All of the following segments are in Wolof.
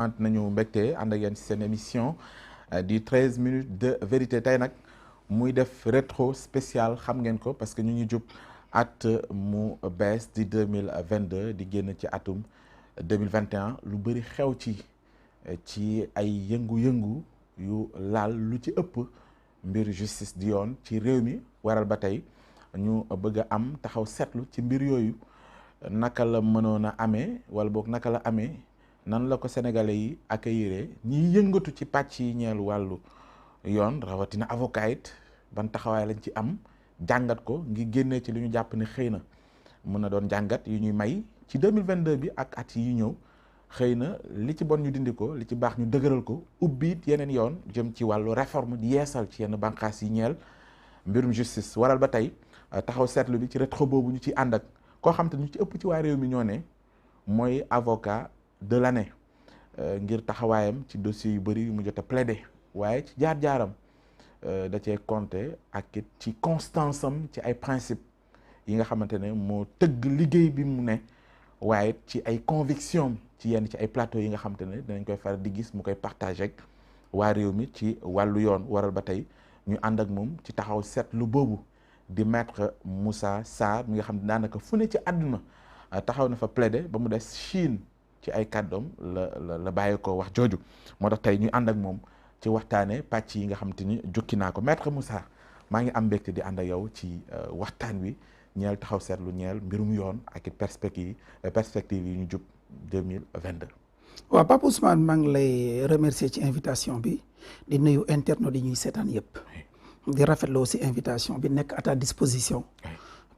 ant nañu mbégte ànd ak yéen ci seen émission di 13 minutes de vérité tey nag muy def rétro spécial xam ngeen ko parce que ñu ngi jub at mu bees di 2022 di génn ci atum 2021 lu bëri xew ci ay yëngu-yëngu yu laal lu ci ëpp mbir justice di yoon ci réew mi waral ba tey ñu bëgg a am taxaw seetlu ci mbir yooyu naka la mënoon a amee wala boog naka la amee nan la ko sénégalais yi accueillir ñiy yëngatu ci pàcc yi ñeel wàllu yoon rawatina avocat it ban taxawaay lañ ci am jàngat ko ngi génnee ci li ñu jàpp ne xëy na mën na doon jàngat yu ñuy may ci 2022 bi ak at yi ñëw xëy na li ci bon ñu dindi ko li ci baax ñu dëgëral ko ubbiit yeneen yoon jëm ci wàllu réforme di yeesal ci yenn bànqaas yi ñeel mbirum justice waral ba tey taxaw seetlu bi ci rétro boobu ñu ci ànd ak koo xam te ñu ci ëpp ci waa réew mi ñoo ne mooy avocat de l'année ngir taxawaayam ci dossier yu bëri yu mu jot a plaider waaye ci jaar-jaaram da cee compter ak it ci constance am ci ay principe yi nga xamante ne moo tëgg liggéey bi mu ne waaye ci ay conviction ci yenn ci ay plateau yi nga xamante ne dinañ koy faral di gis mu koy partager ak waa réew mi ci wàllu yoon waral ba tey ñu ànd ak moom ci taxaw seetlu boobu di maître Moussa Sarr mi nga xam ne daanaka fu ne ci àdduna taxaw na fa plaider ba mu des Chine ci ay kàddoom la bàyyi ko wax jooju moo tax tey ñu ànd ak moom ci waxtaanee pàcc yi nga xamante ni jukki naa ko maître Moussa maa ngi am mbégte di ànd ak yow ci waxtaan wi ñeel taxaw seetlu ñeel mbirum yoon ak it perspective yi ñu jub 2022. waaw Pape Ousmane maa ngi lay remercier ci invitation bi di nuyu internautes yi ñuy seetaan yëpp. di rafetlu aussi invitation bi nekk à ta disposition.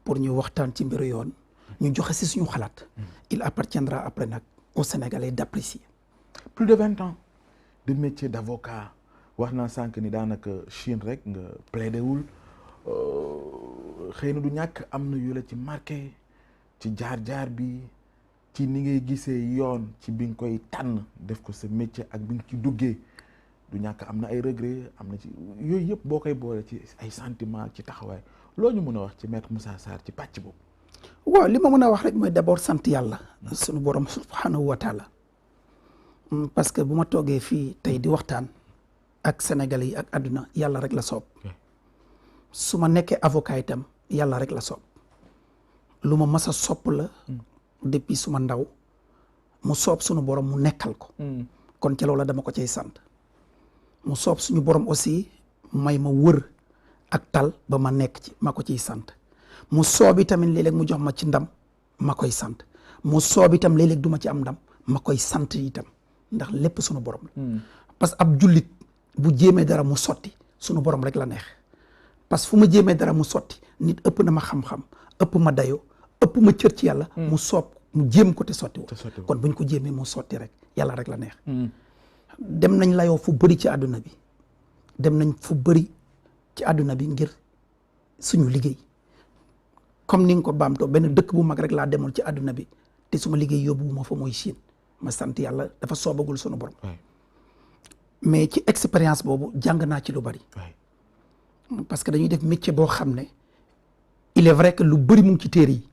pour ñu waxtaan ci mbiru yoon. ñu joxe si suñu xalaat. il appartiendra après nag aux Sénégalais d'apprécier. plus de 20 ans de métier d'avocat wax naa sànq ni daanaka Chine rek nga plaidé wul xëy na du ñàkk am na yu la ci marqué ci jaar-jaar bi ci ni ngay gisee yoon ci bi nga koy tànn def ko sa métier ak bi nga ci duggee du ñàkk am na ay regret am na ci yooyu yëpp boo koy boole ci ay sentiment ci taxawaay loo ñu mën a wax ci maître Moussa Sarr ci pàcc boobu. waaw li ma mën a wax rek mooy d'abord sant yàlla suñu borom subhanahu wa taala parce que bu ma toogee fii tey di waxtaan ak Sénégalais yi ak àdduna yàlla rek la soob su ma nekkee avocat itam yàlla rek la soob lu ma mas a sopp la depuis suma ndaw mu soob suñu borom mu nekkal ko kon ci loolu dama ko cay sant mu soob suñu borom aussi may ma wër ak tal ba ma nekk ci ma ko ciy sant mu soob itamit léeg-léeg mu jox ma ci ndam ma koy sant mu soob itam léeg-léeg du ma ci am ndam ma koy sant itam ndax lépp sunu borom la parce que ab jullit bu jéemee dara mu sotti sunu borom rek la neex parce que fu ma jéemee dara mu sotti nit ëpp na ma xam-xam ëpp ma dayo ëpp ma cër ci yàlla mu soob mu jéem ko te sotti wu kon buñ ko jéemee mu sotti rek yàlla rek la neex dem nañ layoo fu bëri ci àdduna bi dem nañ fu bëri ci àdduna bi ngir suñu liggéey comme ni nga ko baamtoo benn dëkk bu mag rek laa demoon ci àdduna bi te suma liggéey yóbbu ma fa mooy Chine ma sant yàlla dafa soobagul sunu borom mais ci expérience boobu jàng naa ci lu bari parce que dañuy def métier boo xam ne il est vrai que lu bëri mu ngi ci téere yi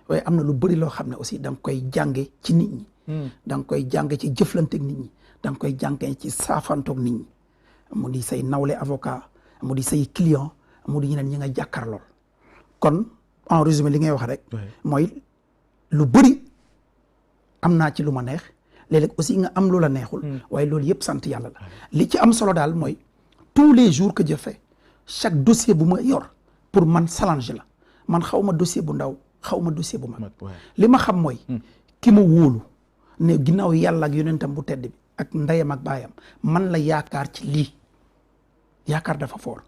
waaye am na lu bëri loo xam ne aussi da nga koy jànge ci nit ñi da nga koy jànge ci jëflanteeg nit ñi da nga koy jànge ci saafantoog nit ñi mu di say nawle avocat mu di say client mu di ñeneen ñi nga jàkkaarlool kon en résumé li ngay wax rek mooy lu bëri am naa ci lu ma neex léeg-léeg aussi nga am lu la neexul waaye loolu yëpp sant yàlla la li ci am solo daal mooy tous les jours que je fais chaque dossier bu ma yor pour man challenge la man xaw ma dossier bu ndaw xaw ma dossier bu mag li ma xam mooy ki ma wóolu ne ginnaaw yàlla ak yonentam bu tedd bi ak ndeyam ak baayam man la yaakaar ci lii yaakaar dafa foor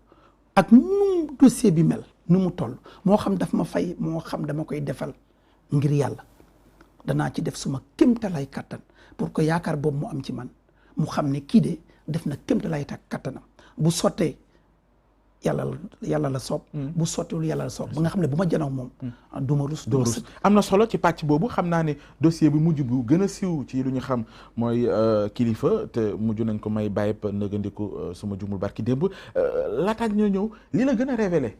ak nu dossier bi mel nu mu toll moo xam daf ma fay moo xam dama koy defal ngir yàlla danaa ci def suma kéemtalaay kattan pour que yaakaar boobu mu am ci man mu xam ne kii de def na kéemtalaay kattanam bu sottee yàlla la soob bu sottiwul yàlla la soob ba nga xam ne bu ma janow moom du ma rus am na solo ci pàcc boobu xam naa ne dossier bi mujj bu gën a siiw ci lu ñu xam mooy kilifa te mujj nañ ko may bàyyip nëgandiku suma jumul barki démb laataaj ñoo ñëw li la gën a révélé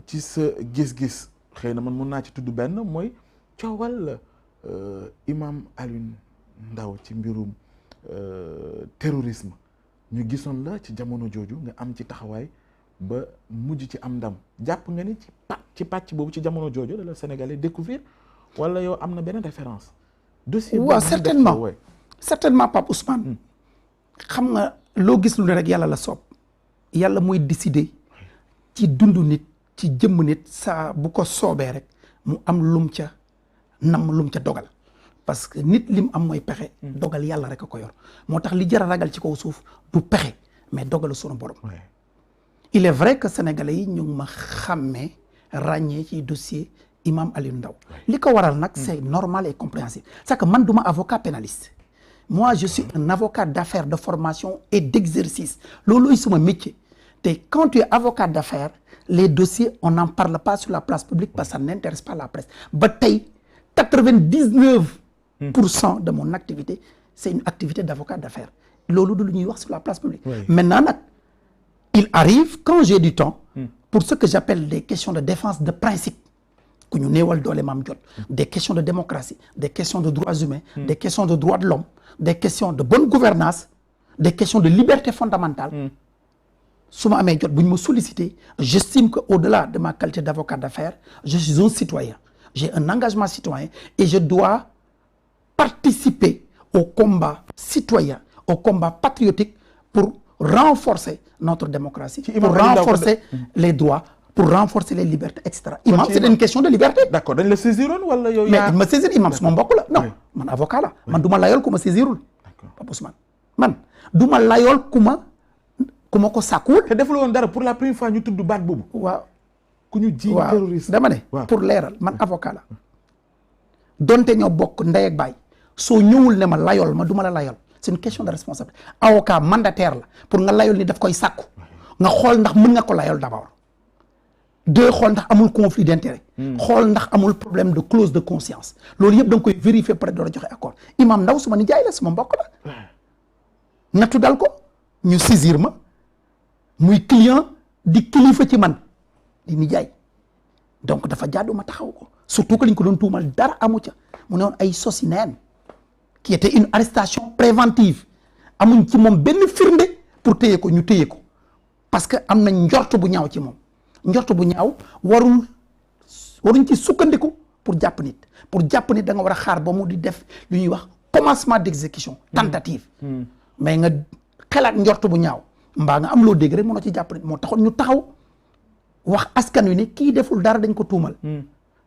ci sa gis-gis xëy na man mun naa ci tudd benn mooy coowal imam Alioune Ndao ci mbirum terrorisme ñu gisoon la ci jamono jooju nga am ci taxawaay ba mujj ci am ndam jàpp nga ni ci pàcc boobu ci jamono jooju la Sénégalais découvrir wala yow am na benn référence. dossier waaw certainement Pape Ousmane. xam nga loo gis lu ne rek yàlla la soob. yàlla mooy décider ci dundu nit ci jëmm nit saa bu ko soobee rek mu am lum ca lum ca dogal. parce que nit lim am mooy pexe. dogal yàlla rek a ko yor moo tax li jar a ragal ci kaw suuf du pexe mais dogalu sunu borom. il est vrai que sénégalais yi ñu ngi ma xàmmee ràññee ci dossier Imam Aliou Ndao li ko waral nag c'est normal et compréhensible c'est que man du ma avocat pénaliste moi je suis un avocat d'affaires de formation et d'exercice loolooy suma métier te quand tu es avocat d'affaires les dossiers on n'en parle pas sur la place publique parce que ça n'intéresse pas la presse ba tey 99% de mon activité c'est une activité d'avocat d'affaires loolu du lu ñuy wax sur la place publique maintenant nag il arrive quand j'ai du temps pour ce que j'appelle des questions de défense de principe ku ñu néewal doole maam jot des questions de démocratie des questions de droits humains des questions de droits de l'homme des questions de bonne gouvernance des questions de liberté fondamentale su ma amee jot bu ñu ma solliciter j'estime que au-delà de ma qualité d'avocat d'affaires je suis un citoyen j'ai un engagement citoyen et je dois participer au combat citoyen au combat patriotique pour renforcer notre démocratie pour renforcer les droits pour renforcer les libertés et cetera imam c'est une question de liberté d'accord dañ la saisiroon wala yow mais ma saisir imam su ma mbokk la non man avocat la man du ma layool ku ma saisirul Pape Ousmane man du ma layool ku ma ko sàkkuwul te deful woon dara pour la première fois ñu tudd baat boobu waaw ku ñu jiiñ terroriste dama ne pour leeral man avocat la donte ñoo bokk ndey ak baay soo ñëwul ne ma layool ma du ma la layool c'est une question de responsabilité avocat mandataire la pour nga layool ni daf koy sàkku nga xool ndax mën nga ko layool d'abord deux xool ndax amul conflit d'intérêt xool ndax amul problème de clause de conscience loolu yëpp da nga koy vérifier peut-être door a joxe accord Imam Ndao suma nijaay la suma mbokk la nattu dal ko ñu saisir ma muy client di kilifa ci man di nijaay donc dafa jaadu ma taxaw ko surtout que liñ ko doon tuumal dara amu ca mu ne woon ay sosi neen qui était une arrestation préventive amuñ ci moom benn firnde pour téye ko ñu téye ko parce que am na njort bu ñaaw ci moom njort bu ñaaw waruñ ci sukkandiku pour jàpp nit da nga war a xaar ba mu di def lu ñuy wax commencement d'exécution tentative mais nga xelaat njort bu ñaaw mbaa nga am loo dégg rek mënoo ci jàpp nit moo taxoon ñu taxaw wax askan wi ne kii deful dara dañ ko tuumal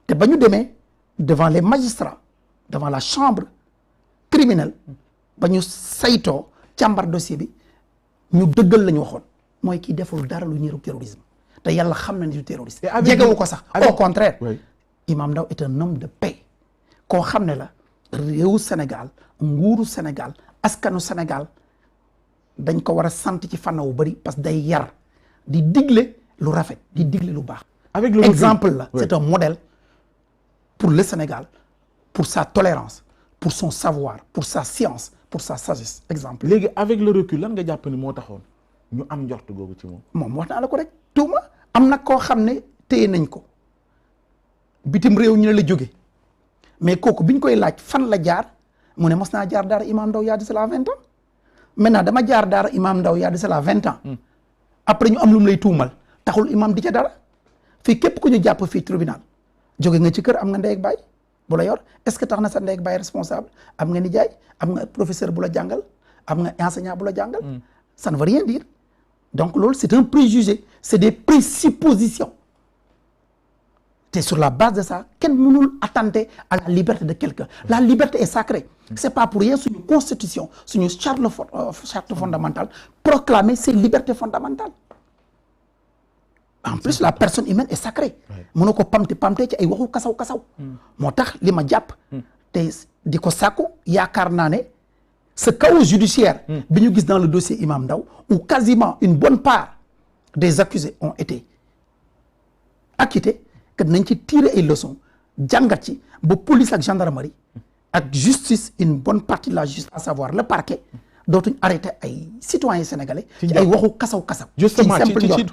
te ba ñu demee devant les magistrats devant la chambre criminelle ba ñu saytoo càmbar dossier bi ñu dëggal la ñu waxoon mooy kii deful dara lu ñuy terrorisme te yàlla xam na ni du terroriste jegewu ko sax au contraire Imam Ndao est un homme de paix koo xam ne la réewu Sénégal nguuru Sénégal askanu Sénégal dañ ko war a sant ci fànn wu bëri parce que day yar di digle lu rafet di digle lu baax avec le exemple la c'est un modèle pour le Sénégal pour sa tolérance pour son savoir pour sa science pour sa sagesse exemple léegi avec le recul lan nga jàpp ni moo taxoon ñu am njort googu ci moom wax naa la ko rek tuuma am na koo xam ne téye nañ ko bitim réew ñu ne la jóge mais kooku biñ koy laaj fan la jaar mu ne mos naa jaar daara Imam Ndao yaa di cela 20 ans maintenant dama jaar daara Imam Ndao yaa di cela 20 ans après ñu am lu mu lay tuumal taxul imam di ca dara fii képp ku ñu jàpp fii tribunal jóge nga ci kër am nga ndey ak baay bu la yor est-ce que tax na sa ndey ak baay responsable am nga nijaay am nga professeur bu la jàngal am nga enseignant bu la jàngal ça ne veut rien dire donc loolu c'est un préjugé c'est des présuppositions te sur la base de ça kenn mënul attenter à la liberté de quelqu'un la liberté est sacrée c'est pas pour rien suñu constitution suñu charte fondamentale proclamer ces libertés fondamentales en plus la personne humaine est sacrée mënoo ko pamte ci ay waxu kasaw moo tax li ma jàpp te di ko sàkku yaakaar naa ne ce chaos judiciaire bi ñu gis dans le dossier Imam Ndao où quasiment une bonne part des accusés ont été acquittés que nañ ci tirer ay leçons jàngat ci ba police ak gendarmerie ak justice une bonne partie de la justice à savoir le parquet dootuñ arrêté ay citoyens sénégalais ci ay waxu kasaw justement ci loolu nga wax